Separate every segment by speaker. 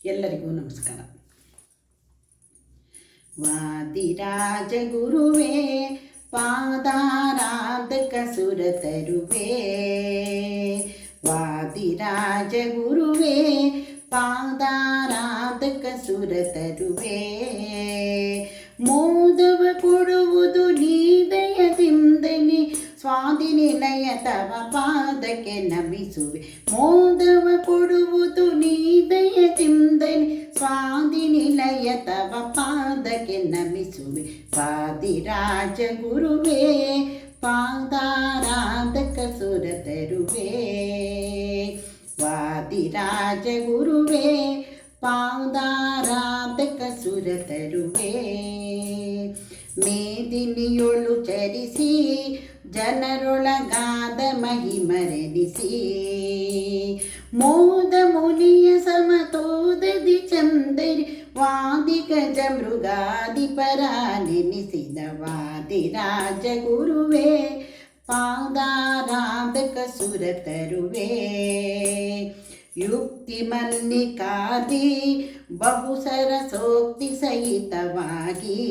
Speaker 1: ಎಲ್ಲರಿಗೂ ನಮಸ್ಕಾರ. ವಾದಿರಾಜ ಗುರುವೇ ಪಾದಾರಾಧಕ ಸುರ ತರುವೆ, ವಾದಿರಾಜ ಗುರುವೇ ಪಾದಾರಾಧಕ ಸುರ ತರುವೆ. ಮೋದವ ಕೊಡುವುದು ನೀ ದಯದಿಂದಲೇ, ಸ್ವಾದಿ ನಿಲಯ ತವ ಪಾದಕ್ಕೆ ನಮಿಸುವೆ. ಮೋದವ ಕೊಡುವುದು ನೀ ದಯದಿಂದಲೇ, ಸ್ವಾದಿ ನಿಲಯ ತವ ಪಾದಕ್ಕೆ ನಮಿಸುವೆ. ವಾದಿರಾಜ ಗುರುವೇ ಪಾದಾರಾಧಕ ಸುರ ತರುವೆ, ವಾದಿರಾಜ ಗುರುವೇ ಪಾದಾರಾಧಕ ಸುರ ತರುವೆ. ಮೇದಿನಿಯೊಳು ಚರಿಸಿ ಜನರೊಳಗಾದ ಮಹಿಮರೆನಿಸಿ, ಮೋದ ಮುನಿಯ ಸಮತೋದದಿ ಚಂದರಿ ವಾದಿ ಗಜ ಮೃಗಾದಿ ಪರ ನೆನೆಸಿದ. ವಾದಿರಾಜ ಗುರುವೇ ಪಾದಾರಾಧಕ ಸುರ ತರುವೆ. ಯುಕ್ತಿ ಮಲ್ಲಿಕಾದಿ ಬಹುಸರ ಸೋಕ್ತಿ ಸಹಿತವಾಗಿ,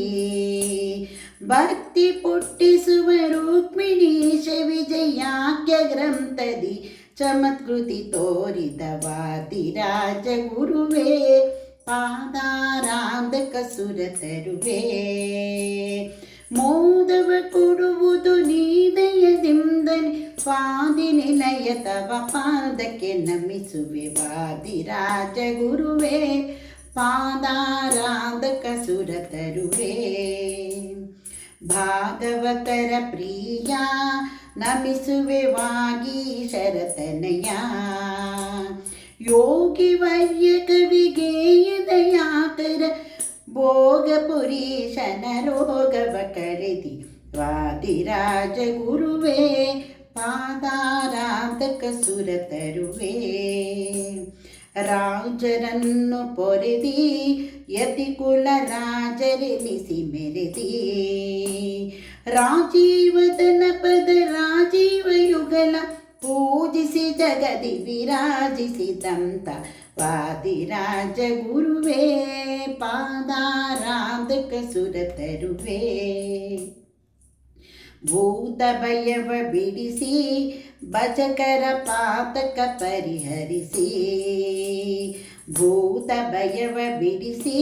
Speaker 1: ಭಕ್ತಿ ಪುಟ್ಟಿಸುವ ರುಕ್ಮಿಣೀಶ ವಿಜಯಾಖ್ಯ ಗ್ರಂಥದಿ ಚಮತ್ಕೃತಿ ತೋರಿದ. ವಾದಿರಾಜ ಗುರುವೇ ಪಾದಾರಾಧಕ ಸುರ ತರುವೆ. ಮೋದವ ಕೊಡುವುದು ನೀ ದಯದಿಂದಲೇ, ಸ್ವಾದಿ ನಿಲಯ ತವ ಪಾದಕ್ಕೆ ನಮಿಸುವೆ. ವಾದಿರಾಜ ಗುರುವೇ ಪಾದಾರಾಧಕ ಸುರ ತರುವೆ. ಭಾಗವತರ ಪ್ರಿಯ ನಮಿಸುವೆ ವಾಗೀಶರ ತನಯ, ಯೋಗಿ ವರ್ಯ ಕವಿಗೇಯ ದಯಾಕರ ಭೋಗ ಪುರೀಶನ ರೋಗವ ಕರೆದಿ. ವಾದಿರಾಜ ಗುರುವೇ ಪಾದಾರಾಧಕ ಸುರ ತರುವೆ. ರಾಜರನ್ನು ಪೊರೆದಿ ಯತಿಕುಲ ರಾಜರೆನಿಸಿ ಮೆರೆದಿ, ರಾಜೀವದನ ಪದ ರಾಜೀವ ಯುಗಲ ಪೂಜಿಸಿ ಜಗದಿ ವಿರಾಜಿಸಿದಂತ. ವಾದಿರಾಜ ಗುರುವೇ ಪಾದಾರಾಧಕ ಸುರ ತರುವೆ. ಭೂತ ಭಯವ ಬಿಡಿಸಿ ಭಜಕರ ಪಾತಕ ಪರಿಹರಿಸಿ, ಭೂತ ಭಯವ ಬಿಡಿಸಿ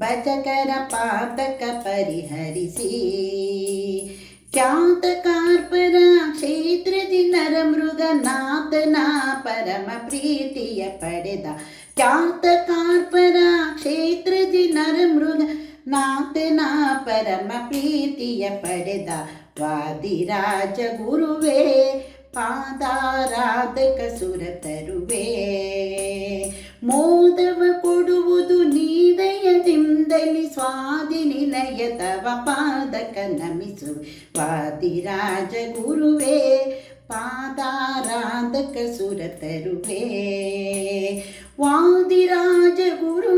Speaker 1: ಭಜಕರ ಪಾತಕ ಪರಿಹರಿಸಿ. ಖ್ಯಾತ ಕಾರ್ಪರ ಕ್ಷೇತ್ರದಿ ನರ ಮೃಗ ನಾಥನ ಪರಮ ಪ್ರೀತಿಯ ಪಡೆದ. ಖ್ಯಾತ ಕಾರ್ಪರ ಕ್ಷೇತ್ರದಿ ನರ ಮೃಗ ನಾಥನ ಪರಮ ಪ್ರೀತಿಯ ಪಡೆದ. ವಾದಿರಾಜ ಗುರುವೇ ಪಾದಾರಾಧಕ ಸುರ ತರುವೆ. ಮೋದವ ಕೊಡುವುದು ನೀ ದಯದಿಂದಲೇ, ಸ್ವಾದಿ ನಿಲಯ ತವ ಪಾದಕ ನಮಿಸುವೆ. ವಾದಿರಾಜ ಗುರುವೇ ಪಾದಾರಾಧಕ ಸುರ ತರುವೆ. ವಾದಿರಾಜ ಗುರು